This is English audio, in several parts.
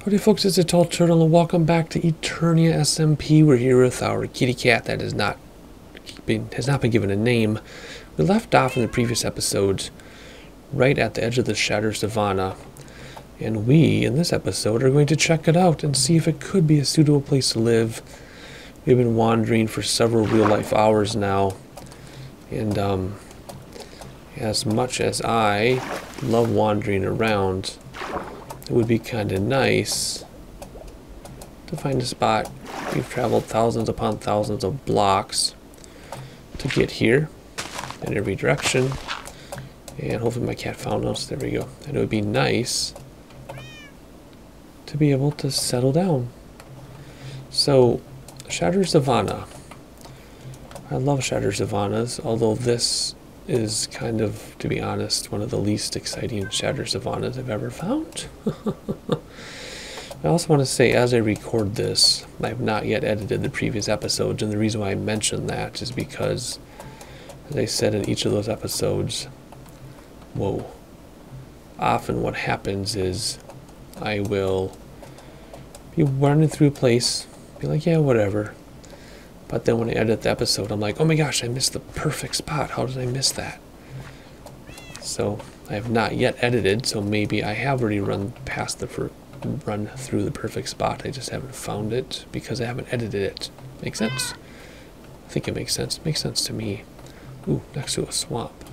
Howdy folks, it's a Tall Turtle and welcome back to Eternia SMP. We're here with our kitty cat that has not been given a name. We left off in the previous episode right at the edge of the Shattered Savannah. And we, in this episode, are going to check it out and see if it could be a suitable place to live. We've been wandering for several real-life hours now. And as much as I love wandering around, it would be kind of nice to find a spot. We've traveled thousands upon thousands of blocks to get here in every direction. And hopefully my cat found us. There we go. And it would be nice to be able to settle down. So, Shattered Savannah. I love Shattered Savannas, although this is kind of, to be honest, one of the least exciting Shattered Savannas I've ever found. I also want to say, as I record this, I have not yet edited the previous episodes, and the reason why I mention that is because, as I said in each of those episodes, often what happens is I will be running through a place, be like, yeah, whatever. But then when I edit the episode, I'm like, oh my gosh, I missed the perfect spot. How did I miss that? So I have not yet edited, so maybe I have already run through the perfect spot. I just haven't found it because I haven't edited it. Make sense? I think it makes sense. Makes sense to me. Ooh, next to a swamp.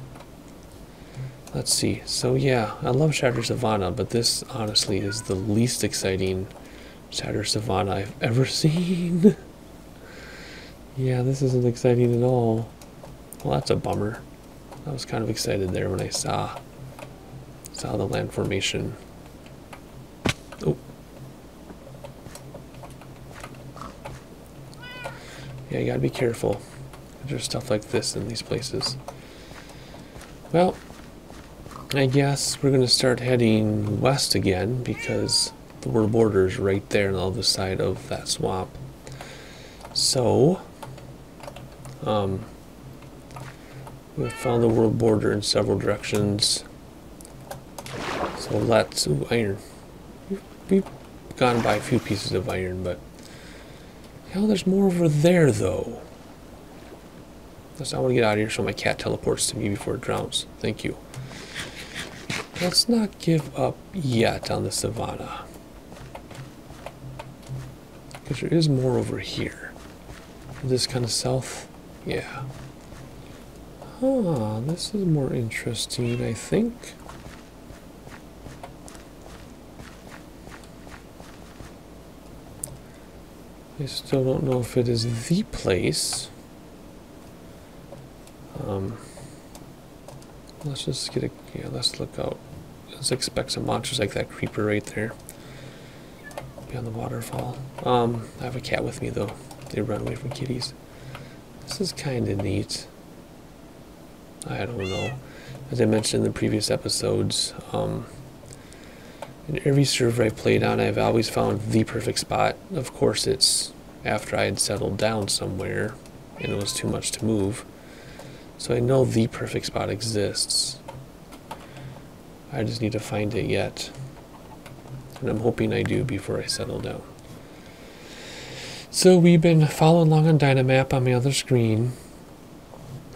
Let's see. So yeah, I love Shattered Savannah, but this honestly is the least exciting Shattered Savannah I've ever seen. Yeah, this isn't exciting at all. Well, that's a bummer. I was kind of excited there when I saw the land formation. Oh. Yeah, you gotta be careful. There's stuff like this in these places. Well, I guess we're gonna start heading west again because the world border is right there on the other side of that swamp. So, we've found the world border in several directions. So let's, ooh, iron. We've gone by a few pieces of iron, but hell, there's more over there though. I want to get out of here so my cat teleports to me before it drowns. Thank you. Let's not give up yet on the savannah, because there is more over here. This kind of south. Yeah. Ah, this is more interesting, I think. I still don't know if it is the place. Let's just get a, yeah, let's look out. Let's expect some monsters like that creeper right there. Beyond the waterfall. I have a cat with me though. They run away from kitties. This is kind of neat. I don't know. As I mentioned in the previous episodes, in every server I've played on, I've always found the perfect spot. Of course, it's after I had settled down somewhere and it was too much to move. So I know the perfect spot exists. I just need to find it yet. And I'm hoping I do before I settle down. So we've been following along on Dynamap on my other screen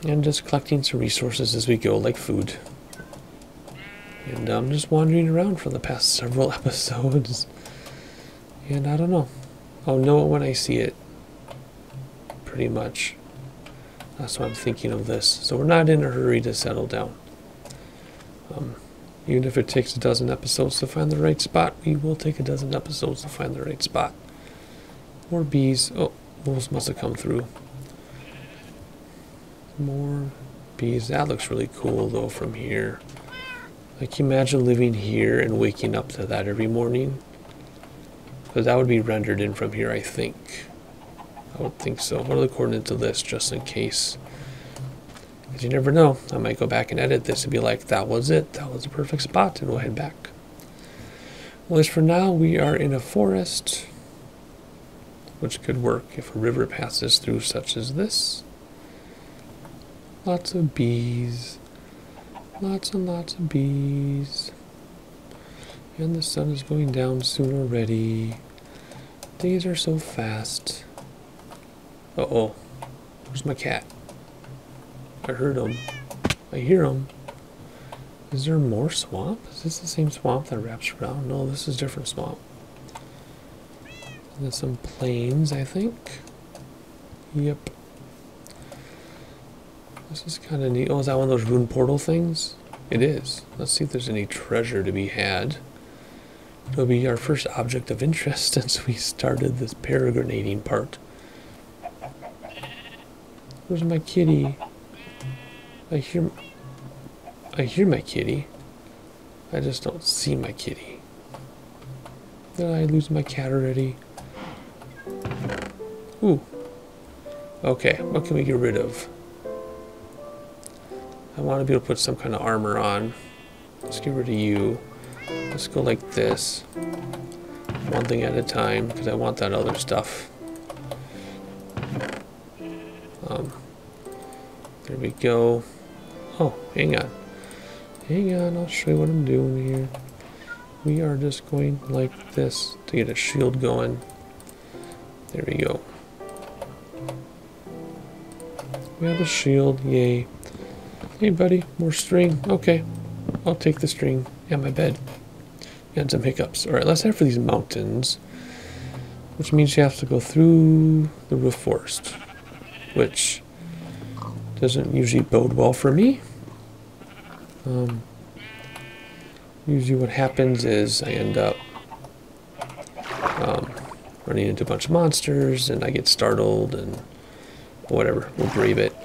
and just collecting some resources as we go, like food. And I'm just wandering around for the past several episodes. And I don't know. I'll know it when I see it. Pretty much. That's why I'm thinking of this. So we're not in a hurry to settle down. Even if it takes a dozen episodes to find the right spot, we will take a dozen episodes to find the right spot. More bees. Oh, wolves must have come through. More bees. That looks really cool though from here. Like, can you imagine living here and waking up to that every morning? Because that would be rendered in from here, I think. I would think so. What are the coordinates of this, just in case? Because you never know. I might go back and edit this and be like, that was it. That was the perfect spot, and we'll head back. Well, as for now, we are in a forest, which could work if a river passes through such as this. Lots of bees. Lots and lots of bees. And the sun is going down soon already. Days are so fast. Uh-oh. Where's my cat? I heard him. I hear him. Is there more swamp? Is this the same swamp that wraps around? No, this is different swamp. There's some plains, I think. Yep. This is kind of neat. Oh, is that one of those rune portal things? It is. Let's see if there's any treasure to be had. It'll be our first object of interest since we started this peregrinating part. Where's my kitty? I hear my kitty. I just don't see my kitty. Did I lose my cat already? Ooh. Okay, what can we get rid of? I want to be able to put some kind of armor on. Let's get rid of you. Let's go like this. One thing at a time, because I want that other stuff. There we go. Oh, hang on. Hang on, I'll show you what I'm doing here. We are just going like this to get a shield going. There we go. We have a shield, yay. Hey buddy, more string. Okay, I'll take the string and my bed. And some hiccups. Alright, let's head for these mountains. Which means you have to go through the roof forest. Which doesn't usually bode well for me. Usually what happens is I end up running into a bunch of monsters and I get startled and whatever. We'll brave it.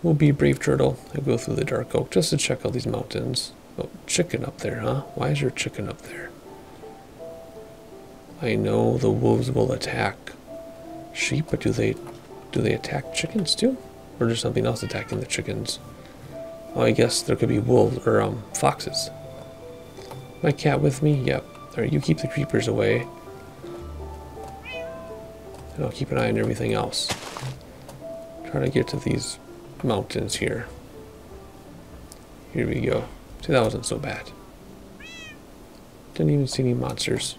We'll be brave turtle and go through the dark oak just to check out these mountains. Oh, chicken up there, huh? Why is there chicken up there? I know the wolves will attack sheep, but do they attack chickens too? Or is there something else attacking the chickens? Oh, I guess there could be wolves or foxes. My cat with me? Yep. Alright, you keep the creepers away. And I'll keep an eye on everything else. Try to get to these mountains here. Here we go. See, that wasn't so bad. Didn't even see any monsters.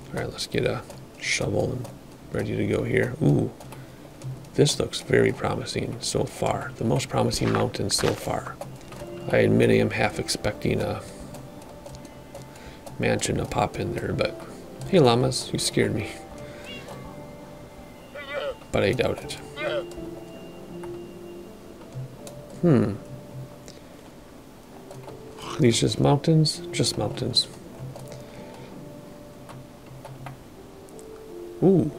Alright, let's get a shovel and ready to go here. Ooh. This looks very promising so far. The most promising mountain so far. I admit I am half expecting a mansion to pop in there, but hey llamas, you scared me. But I doubt it. These just mountains? Just mountains. Ooh.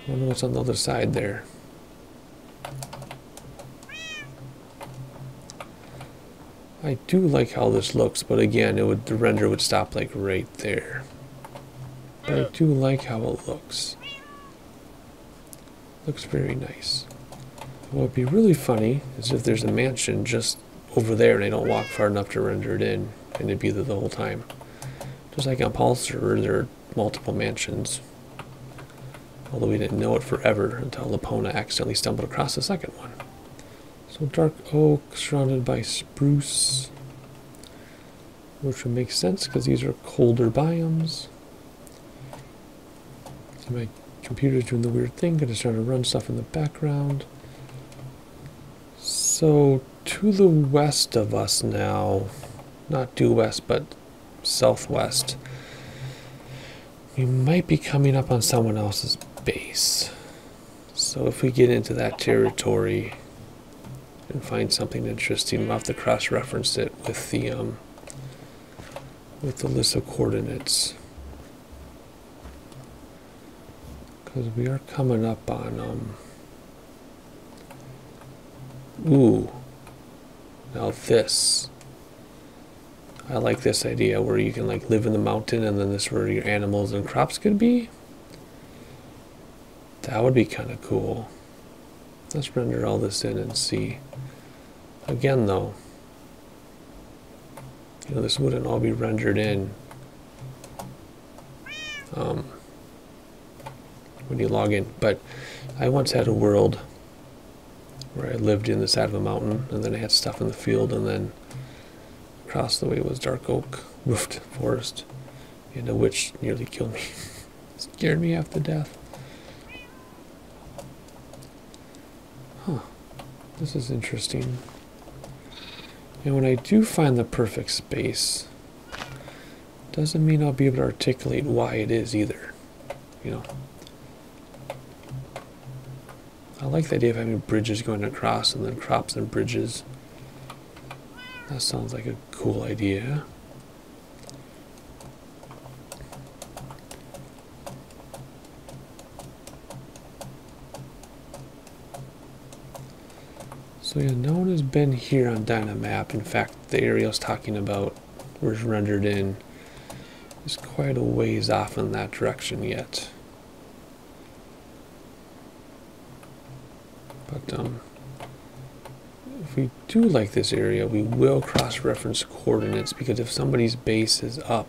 I wonder what's on the other side there. I do like how this looks, but again, the render would stop like right there. But I do like how it looks. Looks very nice. What would be really funny is if there's a mansion just over there and I don't walk far enough to render it in, and it'd be there the whole time. Just like on Paul's server, there are multiple mansions. Although we didn't know it forever until Epona accidentally stumbled across the second one. So dark oak surrounded by spruce, which would make sense because these are colder biomes. So my computer's doing the weird thing, gonna start to run stuff in the background. So to the west of us now, not due west, but southwest, we might be coming up on someone else's base. So if we get into that territory and find something interesting, we'll have to cross-reference it with the list of coordinates. Because we are coming up on ooh. Now this. I like this idea where you can like live in the mountain and then this is where your animals and crops could be. That would be kind of cool. Let's render all this in and see. Again though, you know, this wouldn't all be rendered in when you log in. But I once had a world where I lived in the side of a mountain and then I had stuff in the field and then Across the way was dark oak, roofed forest, and a witch nearly killed me. Scared me half to death. Huh. This is interesting. And when I do find the perfect space, doesn't mean I'll be able to articulate why it is either. You know. I like the idea of having bridges going across and then crops and bridges. That sounds like a cool idea. So yeah, no one has been here on Dynamap. In fact, the area I was talking about, where it's rendered in, is quite a ways off in that direction yet. But if we do like this area, we will cross-reference coordinates, because if somebody's base is up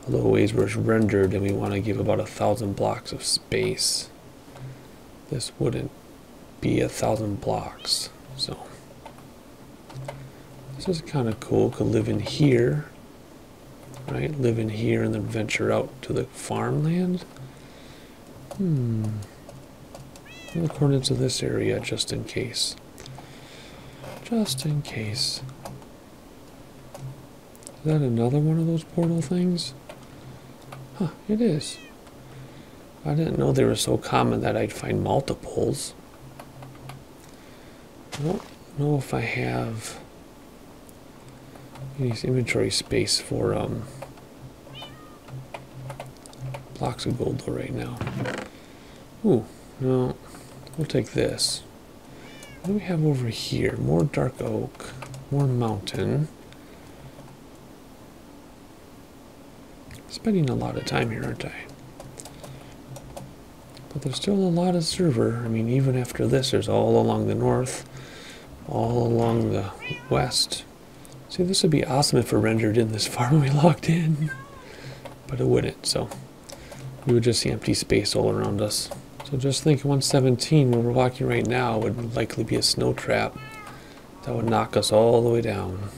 a little ways where it's rendered and we want to give about 1,000 blocks of space, this wouldn't be 1,000 blocks. So this is kind of cool. Could live in here, right? Live in here and then venture out to the farmland. The coordinates of this area, just in case. Just in case. Is that another one of those portal things? Huh, it is. I didn't know they were so common that I'd find multiples. I don't know if I have any inventory space for blocks of gold though right now. Ooh, no. We'll take this. What do we have over here? More dark oak, more mountain. Spending a lot of time here, aren't I? But there's still a lot of server. I mean, even after this, there's all along the north, all along the west. See, this would be awesome if it rendered in this far when we logged in. But it wouldn't, so we would just see empty space all around us. So just think 117, where we're walking right now, would likely be a snow trap that would knock us all the way down.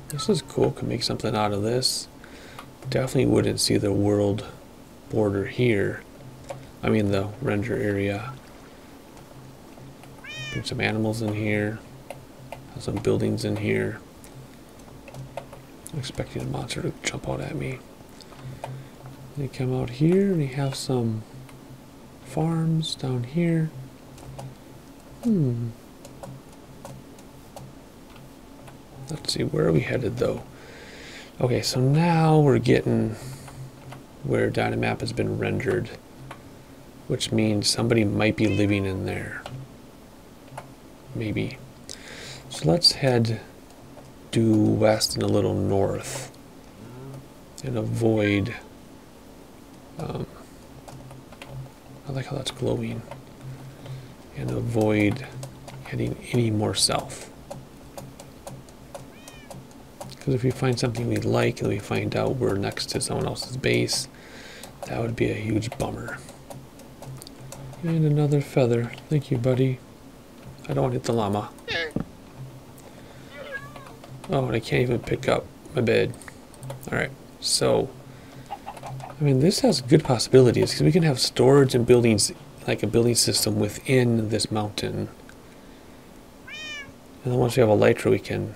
This is cool. Could make something out of this. Definitely wouldn't see the world border here. I mean the render area. Bring some animals in here. Have some buildings in here. I'm expecting a monster to jump out at me. They come out here and we have some farms down here. Let's see, where are we headed though? Okay, so now we're getting where Dynamap has been rendered, which means somebody might be living in there. Maybe. So let's head due west and a little north and avoid I like how that's glowing, and avoid heading any more south. Because if we find something we like and we find out we're next to someone else's base, that would be a huge bummer. And another feather. Thank you, buddy. I don't want to hit the llama. Oh, and I can't even pick up my bed. Alright, so I mean, this has good possibilities because we can have storage and buildings, like a building system within this mountain. And then once we have a elytra, we can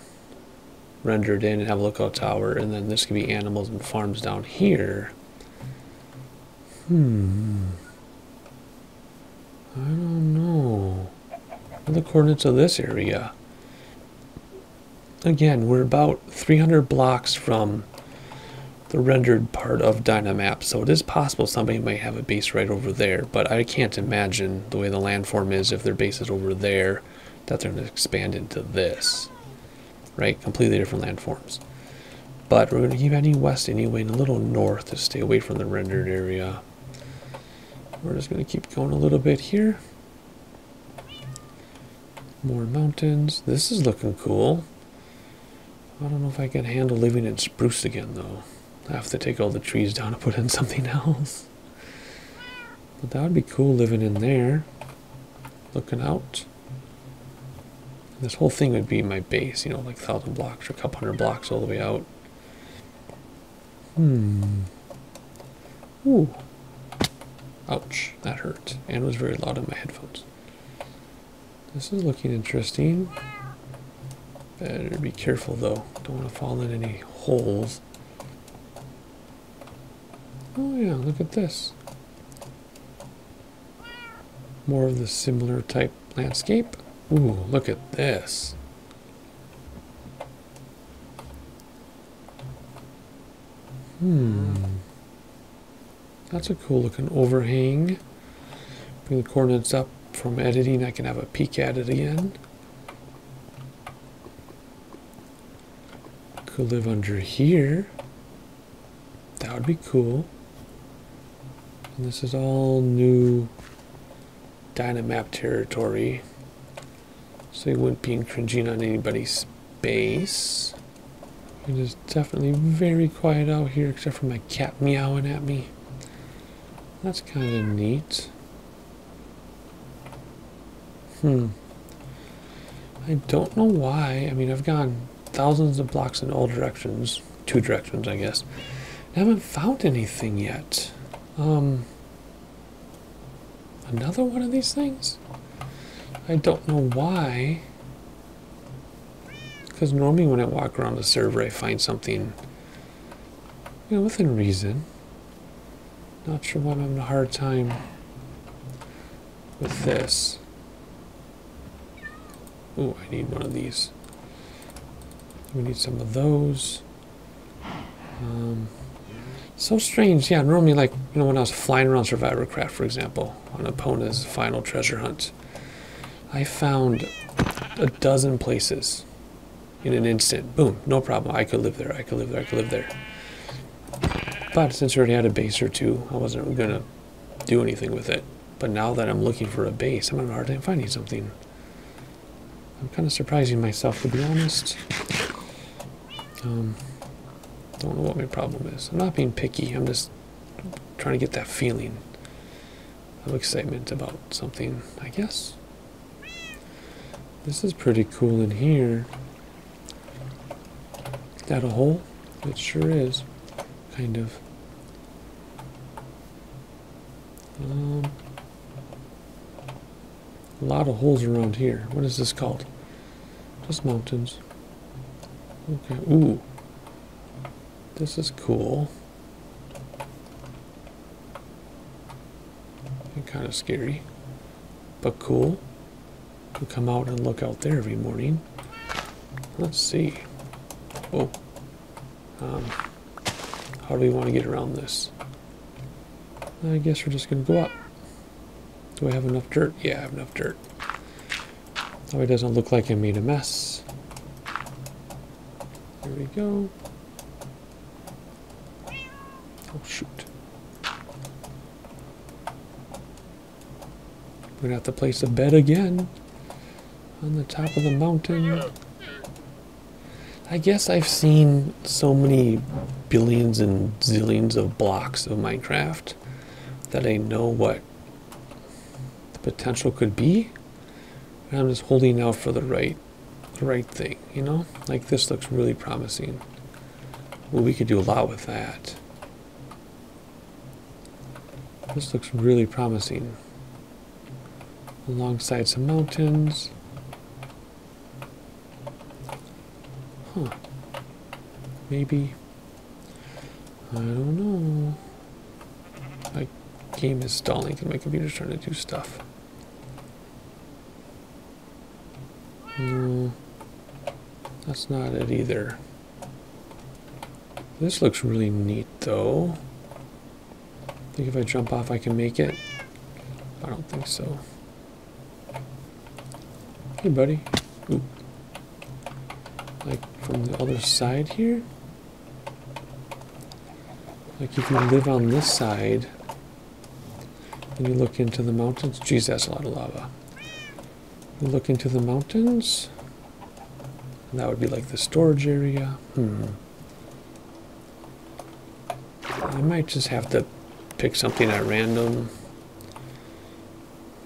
render it in and have a lookout tower. And then this could be animals and farms down here. I don't know. What are the coordinates of this area? Again, we're about 300 blocks from the rendered part of Dynamap, so it is possible somebody might have a base right over there, but I can't imagine the way the landform is, if their base is over there, that they're going to expand into this, right? Completely different landforms. But we're going to keep heading west anyway and a little north to stay away from the rendered area. We're just going to keep going a little bit here. More mountains. This is looking cool. I don't know if I can handle living in spruce again though. I have to take all the trees down and put in something else. But that would be cool living in there. Looking out. This whole thing would be my base, you know, like 1,000 blocks or a couple hundred blocks all the way out. Ooh. Ouch, that hurt. And was very loud in my headphones. This is looking interesting. Better be careful though. Don't want to fall in any holes. Oh yeah, look at this. More of the similar type landscape. Ooh, look at this. That's a cool looking overhang. Bring the coordinates up from editing. I can have a peek at it again. Could live under here. That would be cool. And this is all new Dynamap territory. So you wouldn't be infringing on anybody's space. It is definitely very quiet out here except for my cat meowing at me. That's kind of neat. I don't know why. I mean, I've gone thousands of blocks in all directions. 2 directions, I guess. I haven't found anything yet. Another one of these things? I don't know why. Because normally when I walk around the server, I find something, you know, within reason. Not sure why I'm having a hard time with this. Ooh, I need one of these. We need some of those. So strange. Yeah, normally, like, you know, when I was flying around Survivor Craft, for example, on Epona's final treasure hunt, I found a dozen places in an instant. Boom, no problem. I could live there. I could live there. I could live there. But since I already had a base or two, I wasn't going to do anything with it. But now that I'm looking for a base, I'm having a hard time finding something. I'm kind of surprising myself, to be honest. Don't know what my problem is. I'm not being picky. I'm just trying to get that feeling of excitement about something, I guess. This is pretty cool in here. Is that a hole? It sure is. Kind of. A lot of holes around here. What is this called? Just mountains. Okay. Ooh. This is cool. And kind of scary. But cool. Could come out and look out there every morning. Let's see. Oh. How do we want to get around this? I guess we're just going to go up. Do I have enough dirt? Yeah, I have enough dirt. So it doesn't look like I made a mess. There we go. Oh, shoot. We're going to have to place a bed again on the top of the mountain. I guess I've seen so many billions and zillions of blocks of Minecraft that I know what the potential could be. And I'm just holding out for the right thing, you know? Like, this looks really promising. Well, we could do a lot with that. This looks really promising. Alongside some mountains. Huh. Maybe. I don't know. My game is stalling because my computer's trying to do stuff. No. That's not it either. This looks really neat though. I think if I jump off I can make it. I don't think so. Hey buddy. Ooh. Like from the other side here? Like if you live on this side and you look into the mountains, geez, that's a lot of lava. You look into the mountains, and that would be like the storage area. I might just have to pick something at random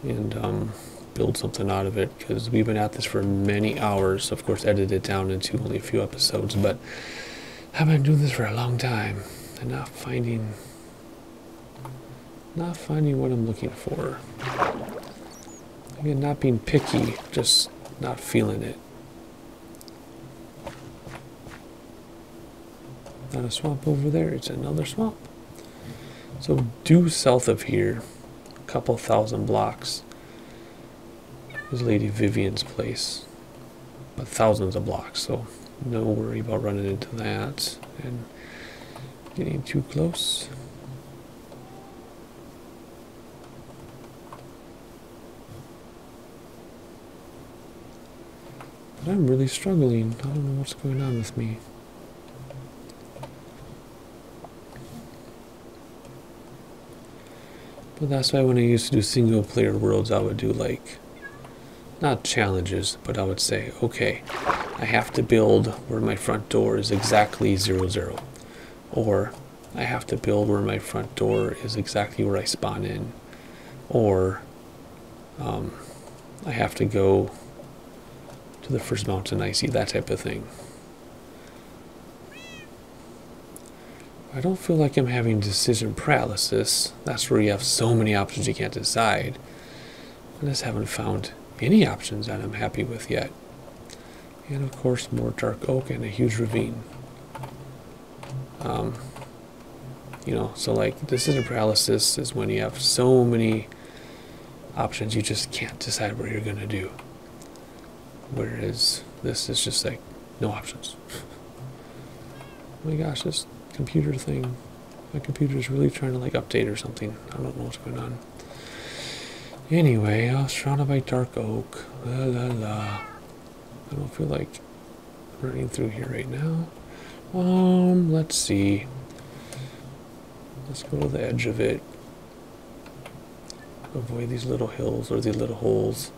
and build something out of it, because we've been at this for many hours. Of course, edited it down into only a few episodes, but I've been doing this for a long time and not finding what I'm looking for. Again, not being picky, just not feeling it. Not a swamp over there, it's another swamp. So due south of here, a couple thousand blocks, is Lady Vivian's place. But thousands of blocks, so no worry about running into that and getting too close. But I'm really struggling. I don't know what's going on with me. But that's why when I used to do single player worlds, I would do like, not challenges, but I would say, okay, I have to build where my front door is exactly 0, 0. Or I have to build where my front door is exactly where I spawn in. Or I have to go to the first mountain I see, that type of thing. I don't feel like I'm having decision paralysis. That's where you have so many options you can't decide. I just haven't found any options that I'm happy with yet. And of course, more dark oak and a huge ravine. You know, so like decision paralysis is when you have so many options you just can't decide what you're gonna do. Whereas this is just like no options. Oh my gosh, this computer thing. My computer's really trying to like update or something. I don't know what's going on. Anyway, I was surrounded by dark oak. La la la. I don't feel like running through here right now. Let's see. Let's go to the edge of it. Avoid these little hills or these little holes.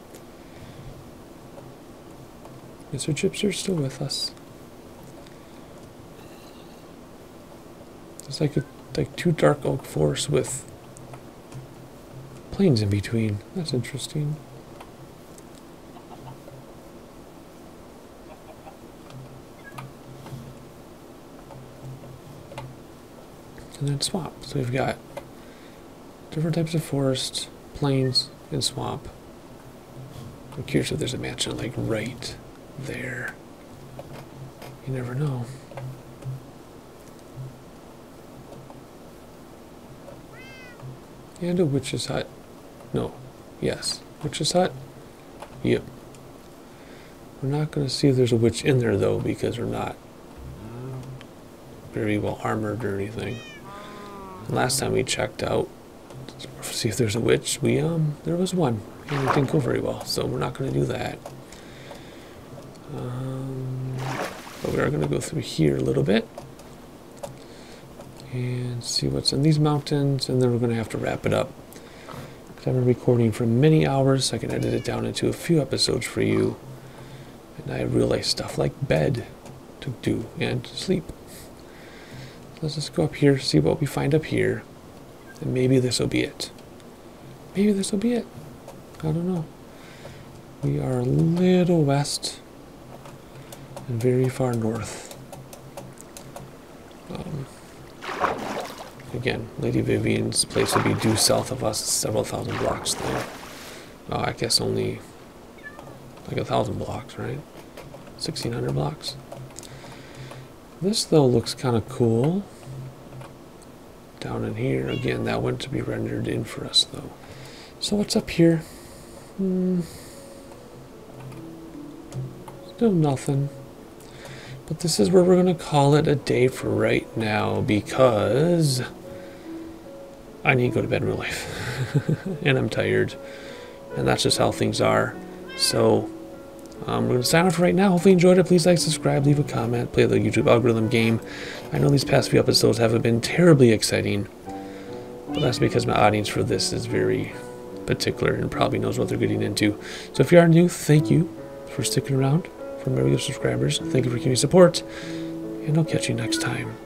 Mr. Chipster's still with us. It's like two dark oak forests with plains in between. That's interesting. And then swamp. So we've got different types of forest, plains, and swamp. I'm curious if there's a mansion like right there. You never know. And a witch's hut. No. Yes. Witch's hut? Yep. We're not going to see if there's a witch in there though, because we're not very well armored or anything. And last time we checked out to see if there's a witch, there was one. And it didn't go very well, so we're not going to do that. But we are going to go through here a little bit and see what's in these mountains, and then we're going to have to wrap it up. Because I've been recording for many hours, so I can edit it down into a few episodes for you. And I realized stuff like bed to do and sleep. Let's just go up here, see what we find up here, and maybe this will be it. Maybe this will be it. I don't know. We are a little west and very far north. Again, Lady Vivian's place would be due south of us, several thousand blocks though. Oh, I guess only like 1,000 blocks, right? 1,600 blocks. This though looks kind of cool. Down in here, again, that went to be rendered in for us though. So what's up here? Still nothing. But this is where we're going to call it a day for right now, because I need to go to bed in real life. And I'm tired. And that's just how things are. So we're going to sign off for right now. Hopefully you enjoyed it. Please like, subscribe, leave a comment, play the YouTube algorithm game. I know these past few episodes haven't been terribly exciting, but that's because my audience for this is very particular and probably knows what they're getting into. So if you are new, thank you for sticking around. For my regular subscribers, thank you for giving me support, and I'll catch you next time.